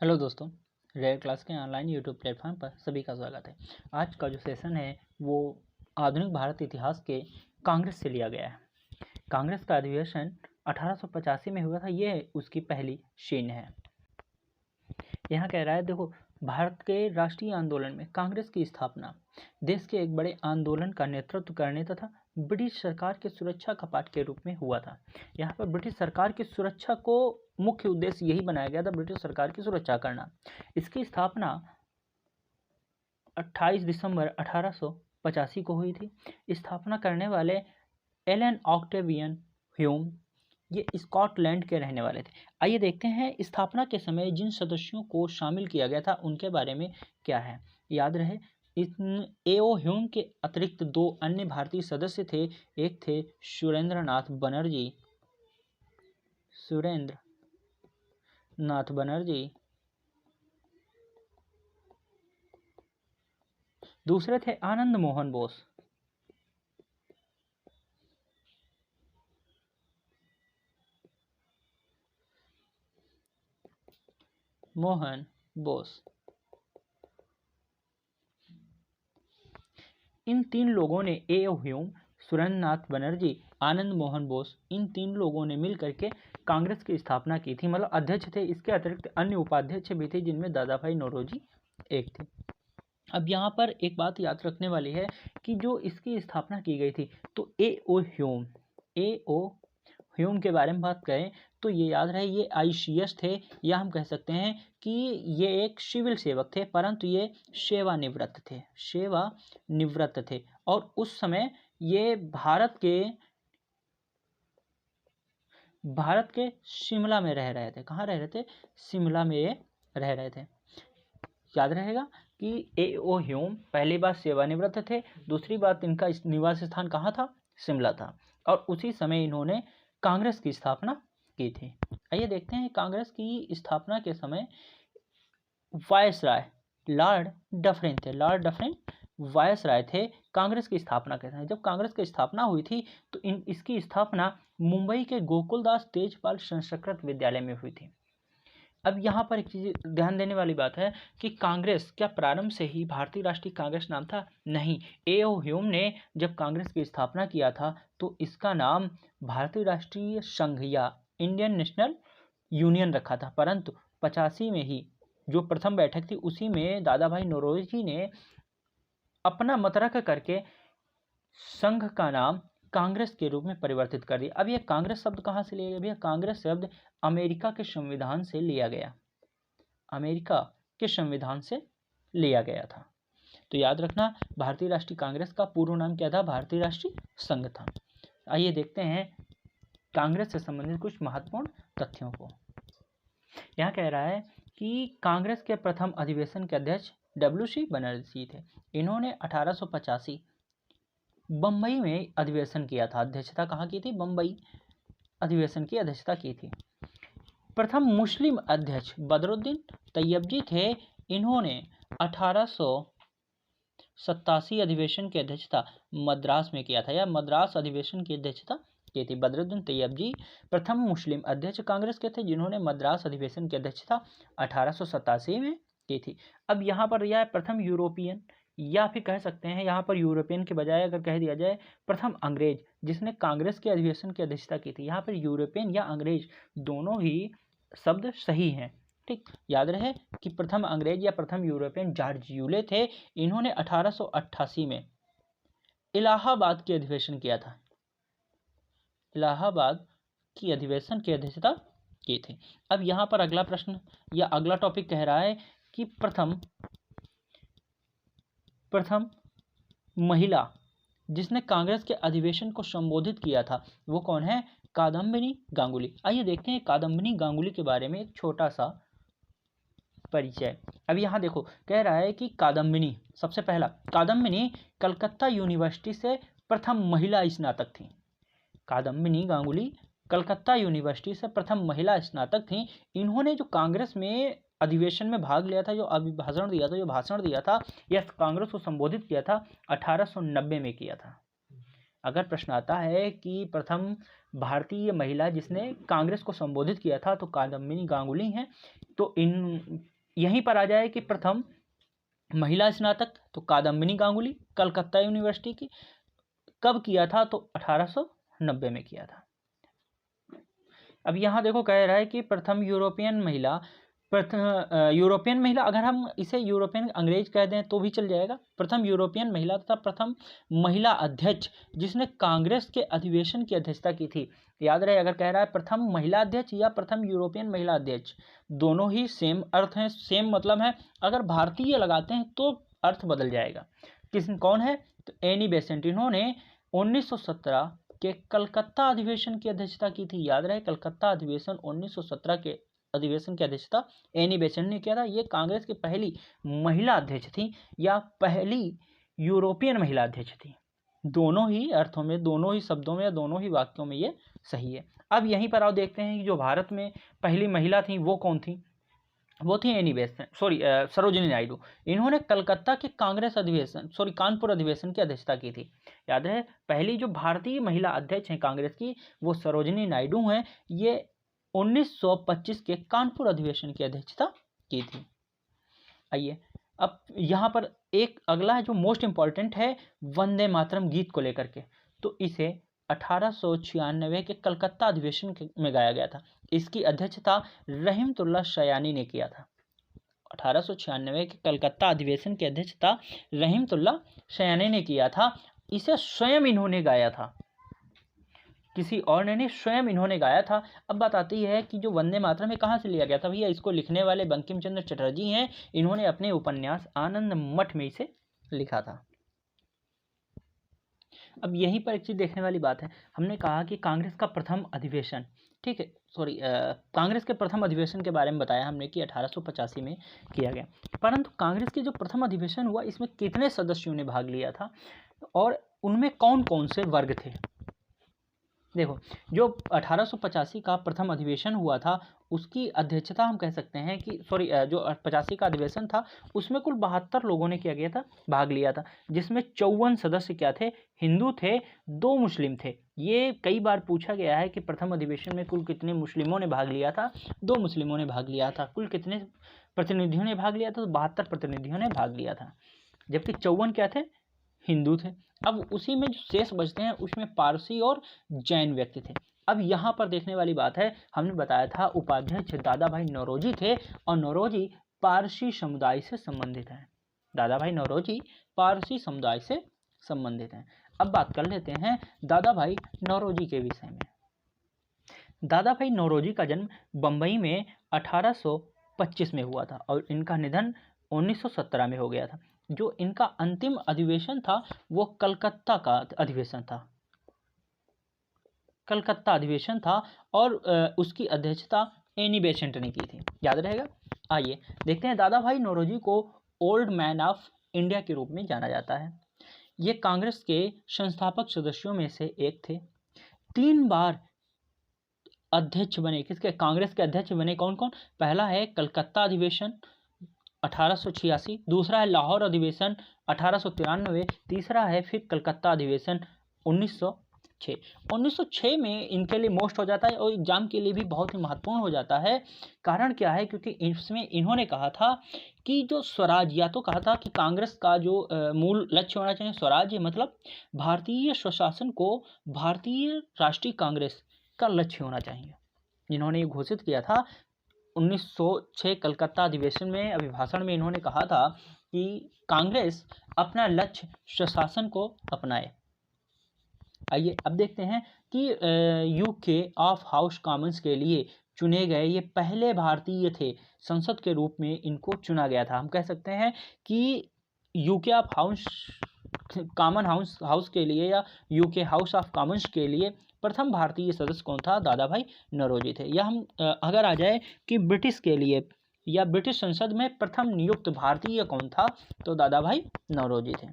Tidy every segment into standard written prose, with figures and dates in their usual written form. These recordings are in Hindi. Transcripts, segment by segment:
हेलो दोस्तों, रेयर क्लास के ऑनलाइन यूट्यूब प्लेटफॉर्म पर सभी का स्वागत है। आज का जो सेशन है वो आधुनिक भारत इतिहास के कांग्रेस से लिया गया है। कांग्रेस का अधिवेशन 1885 में हुआ था। ये उसकी पहली श्रेणी है। यहाँ कह रहा है, देखो, भारत के राष्ट्रीय आंदोलन में कांग्रेस की स्थापना देश के एक बड़े आंदोलन का नेतृत्व करने तथा ब्रिटिश सरकार के सुरक्षा कपाट के रूप में हुआ था। यहाँ पर ब्रिटिश सरकार की सुरक्षा को मुख्य उद्देश्य यही बनाया गया था, ब्रिटिश सरकार की सुरक्षा करना। इसकी स्थापना 28 दिसंबर 1885 को हुई थी। स्थापना करने वाले एलन ऑक्टेवियन ह्यूम ये स्कॉटलैंड के रहने वाले थे। आइए देखते हैं स्थापना के समय जिन सदस्यों को शामिल किया गया था उनके बारे में क्या है। याद रहे, एओ ह्यूम के अतिरिक्त दो अन्य भारतीय सदस्य थे। एक थे सुरेंद्र नाथ बनर्जी, दूसरे थे आनंद मोहन बोस। इन तीन लोगों ने एओ ह्यूम, सुरेंद्र नाथ बनर्जी, आनंद मोहन बोस, इन तीन लोगों ने मिलकर के कांग्रेस की स्थापना की थी। मतलब अध्यक्ष थे। इसके अतिरिक्त अन्य उपाध्यक्ष भी थे, जिनमें दादाभाई नौरोजी एक थे। अब यहाँ पर एक बात याद रखने वाली है कि जो इसकी स्थापना की गई थी, तो एओ ह्यूम के बारे में बात करें तो ये याद रहे, ये आईसीएस थे, या हम कह सकते हैं कि ये एक सिविल सेवक थे, परंतु ये सेवानिवृत्त थे। और उस समय ये भारत के शिमला में रह रहे थे। कहाँ रह रहे थे? शिमला में ये रह रहे थे। याद रहेगा कि एओ ह्यूम पहली बात सेवानिवृत्त थे, दूसरी बात इनका निवास स्थान कहाँ था? शिमला था। और उसी समय इन्होंने कांग्रेस की स्थापना की थी। आइए देखते हैं, कांग्रेस की स्थापना के समय वायसराय लॉर्ड डफरिन वायसराय थे कांग्रेस की स्थापना के समय। जब कांग्रेस की स्थापना हुई थी तो इसकी स्थापना मुंबई के गोकुलदास तेजपाल संस्कृत विद्यालय में हुई थी। अब यहाँ पर एक चीज़ ध्यान देने वाली बात है कि कांग्रेस क्या प्रारंभ से ही भारतीय राष्ट्रीय कांग्रेस नाम था? नहीं। एओ ह्यूम ने जब कांग्रेस की स्थापना किया था तो इसका नाम भारतीय राष्ट्रीय संघ या इंडियन नेशनल यूनियन रखा था, परंतु 85 में ही जो प्रथम बैठक थी उसी में दादाभाई नौरोजी ने अपना मत रख करके संघ का नाम कांग्रेस के रूप में परिवर्तित कर दिया। अब यह कांग्रेस शब्द कहाँ से लिया गया? भैया, कांग्रेस शब्द अमेरिका के संविधान से लिया गया था। तो याद रखना, भारतीय राष्ट्रीय कांग्रेस का पूर्व नाम क्या था? भारतीय राष्ट्रीय संघ था। आइए देखते हैं कांग्रेस से संबंधित कुछ महत्वपूर्ण तथ्यों को। यहाँ कह रहा है कि कांग्रेस के प्रथम अधिवेशन के अध्यक्ष डब्ल्यू.सी. बनर्जी थे। इन्होंने 1885 बम्बई में अधिवेशन किया था। अध्यक्षता कहाँ की थी? बम्बई अधिवेशन की अध्यक्षता की थी। प्रथम मुस्लिम अध्यक्ष बदरुद्दीन तैयबजी थे। इन्होंने 1887 अधिवेशन की अध्यक्षता मद्रास में किया था, या मद्रास अधिवेशन की अध्यक्षता की थी। बदरुद्दीन तैयबजी प्रथम मुस्लिम अध्यक्ष कांग्रेस के थे, जिन्होंने मद्रास अधिवेशन की अध्यक्षता 1887 में की थी। अब यहाँ पर यह प्रथम यूरोपियन, या फिर कह सकते हैं यहाँ पर यूरोपियन के बजाय अगर कह दिया जाए प्रथम अंग्रेज जिसने कांग्रेस के अधिवेशन की अध्यक्षता की थी। यहाँ पर यूरोपियन या अंग्रेज दोनों ही शब्द सही हैं। ठीक, याद रहे कि प्रथम अंग्रेज या प्रथम यूरोपियन जॉर्ज यूले थे। इन्होंने 1888 में इलाहाबाद की अधिवेशन किया था। इलाहाबाद की अधिवेशन की अध्यक्षता की थी। अब यहाँ पर अगला प्रश्न या अगला टॉपिक कह रहा है कि प्रथम महिला जिसने कांग्रेस के अधिवेशन को संबोधित किया था वो कौन है? कादम्बिनी गांगुली। आइए देखते हैं कादम्बिनी गांगुली के बारे में एक छोटा सा परिचय। अब यहाँ देखो, कह रहा है कि कादम्बिनी, सबसे पहला, कादम्बिनी कलकत्ता यूनिवर्सिटी से प्रथम महिला स्नातक थी। कादम्बिनी गांगुली कलकत्ता यूनिवर्सिटी से प्रथम महिला स्नातक थी। इन्होंने जो कांग्रेस में अधिवेशन में भाग लिया था, जो भाषण दिया था या कांग्रेस को संबोधित किया था, 1890 में किया था। अगर प्रश्न आता है कि प्रथम भारतीय महिला जिसने कांग्रेस को संबोधित किया था तो कादम्बिनी गांगुली हैं। तो इन यहीं पर आ जाए कि प्रथम महिला स्नातक तो कादम्बिनी गांगुली कलकत्ता यूनिवर्सिटी की, कब किया था तो 1890 में किया था। अब यहाँ देखो कह रहा है कि प्रथम यूरोपियन महिला, यूरोपियन महिला, अगर हम इसे यूरोपियन अंग्रेज कह दें तो भी चल जाएगा। प्रथम यूरोपियन महिला तथा प्रथम महिला अध्यक्ष जिसने कांग्रेस के अधिवेशन की अध्यक्षता की थी। याद रहे, अगर कह रहा है प्रथम महिला अध्यक्ष या प्रथम यूरोपियन महिला अध्यक्ष, दोनों ही सेम अर्थ हैं, सेम मतलब है। अगर भारतीय लगाते हैं तो अर्थ बदल जाएगा। कौन है तो एनी बेसेंट, इन्होंने 1917 के कलकत्ता अधिवेशन की अध्यक्षता की थी। याद रहे, कलकत्ता अधिवेशन 1917 के अधिवेशन की अध्यक्षता एनी बेसेंट ने किया था। ये कांग्रेस की पहली महिला अध्यक्ष थी या पहली यूरोपियन महिला अध्यक्ष थी। दोनों ही अर्थों में, दोनों ही शब्दों में या दोनों ही वाक्यों में ये सही है। अब यहीं पर आओ देखते हैं कि जो भारत में पहली महिला थी वो कौन थी। वो थी एनी बेसेंट, सरोजिनी नायडू। इन्होंने कलकत्ता के कांग्रेस अधिवेशन, कानपुर अधिवेशन की अध्यक्षता की थी। याद है, पहली जो भारतीय महिला अध्यक्ष हैं कांग्रेस की वो सरोजिनी नायडू हैं। ये 1925 के कानपुर अधिवेशन की अध्यक्षता की थी। आइए अब यहाँ पर एक अगला है जो मोस्ट इंपॉर्टेंट है, वंदे मातरम गीत को लेकर के। तो इसे 1896 के कलकत्ता अधिवेशन में गाया गया था। इसकी अध्यक्षता रहीमतुल्लाह शयानी ने किया था। 1896 के कलकत्ता अधिवेशन की अध्यक्षता रहीमतुल्लाह शयानी ने किया था। इसे स्वयं इन्होंने गाया था, किसी और ने नहीं, स्वयं इन्होंने गाया था। अब बात आती है कि जो वंदे मातरम है कहाँ से लिया गया था। भैया इसको लिखने वाले बंकिम चंद्र चटर्जी हैं। इन्होंने अपने उपन्यास आनंद मठ में इसे लिखा था। अब यहीं पर एक चीज़ देखने वाली बात है, हमने कहा कि कांग्रेस का प्रथम अधिवेशन, ठीक है, कांग्रेस के प्रथम अधिवेशन के बारे में बताया हमने कि 1885 में किया गया। परंतु कांग्रेस के जो प्रथम अधिवेशन हुआ इसमें कितने सदस्यों ने भाग लिया था और उनमें कौन कौन से वर्ग थे। देखो, जो 1885 का प्रथम अधिवेशन हुआ था उसकी अध्यक्षता हम कह सकते हैं कि जो 85 का अधिवेशन था उसमें कुल 72 लोगों ने क्या किया था, भाग लिया था, जिसमें 54 सदस्य क्या थे, हिंदू थे, 2 मुस्लिम थे। ये कई बार पूछा गया है कि प्रथम अधिवेशन में कुल कितने मुस्लिमों ने भाग लिया था। 2 मुस्लिमों ने भाग लिया था। कुल कितने प्रतिनिधियों ने भाग लिया था, तो 72 प्रतिनिधियों ने भाग लिया था, जबकि 54 क्या थे, हिंदू थे। अब उसी में जो शेष बचते हैं उसमें पारसी और जैन व्यक्ति थे। अब यहाँ पर देखने वाली बात है, हमने बताया था उपाध्यक्ष दादा भाई नौरोजी थे और नौरोजी पारसी समुदाय से संबंधित हैं। दादा भाई नौरोजी पारसी समुदाय से संबंधित हैं। अब बात कर लेते हैं दादा भाई नौरोजी के विषय में। दादा भाई नौरोजी का जन्म बम्बई में 1825 में हुआ था और इनका निधन 1917 में हो गया था। जो इनका अंतिम अधिवेशन था वो कलकत्ता का अधिवेशन था, कलकत्ता अधिवेशन था और उसकी अध्यक्षता एनी बेसेंट ने की थी। याद रहेगा। आइए देखते हैं, दादा भाई नौरोजी को ओल्ड मैन ऑफ इंडिया के रूप में जाना जाता है। ये कांग्रेस के संस्थापक सदस्यों में से एक थे। 3 बार अध्यक्ष बने, किसके, कांग्रेस के अध्यक्ष बने। कौन कौन, पहला है कलकत्ता अधिवेशन 1886, दूसरा है लाहौर अधिवेशन 1893, तीसरा है फिर कलकत्ता अधिवेशन 1906। 1906 में इनके लिए मोस्ट हो जाता है और एग्जाम के लिए भी बहुत ही महत्वपूर्ण हो जाता है। कारण क्या है, क्योंकि इसमें इन्होंने कहा था कि जो स्वराज, या तो कहा था कि कांग्रेस का जो मूल लक्ष्य होना चाहिए स्वराज्य, मतलब भारतीय स्वशासन को भारतीय राष्ट्रीय कांग्रेस का लक्ष्य होना चाहिए। इन्होंने ये घोषित किया था 1906 कलकत्ता अधिवेशन में। अभिभाषण में इन्होंने कहा था कि कांग्रेस अपना लक्ष्य स्वशासन को अपनाए। आइए अब देखते हैं कि यूके ऑफ हाउस कॉमन्स के लिए चुने गए ये पहले भारतीय थे, संसद के रूप में इनको चुना गया था। हम कह सकते हैं कि UK of house common house के लिए या यूके हाउस ऑफ कॉमन्स के लिए प्रथम भारतीय सदस्य कौन था, दादा भाई नौरोजी थे। या हम अगर आ जाए कि ब्रिटिश के लिए या ब्रिटिश संसद में प्रथम नियुक्त भारतीय कौन था, तो दादा भाई नौरोजी थे।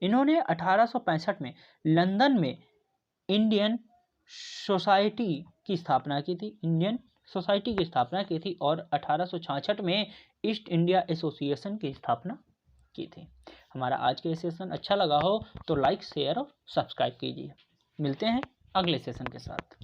इन्होंने 1865 में लंदन में इंडियन सोसाइटी की स्थापना की थी, इंडियन सोसाइटी की स्थापना की थी और 1866 में ईस्ट इंडिया एसोसिएशन की स्थापना की थी। हमारा आज का सेशन अच्छा लगा हो तो लाइक, शेयर और सब्सक्राइब कीजिए। मिलते हैं अगले सेशन के साथ।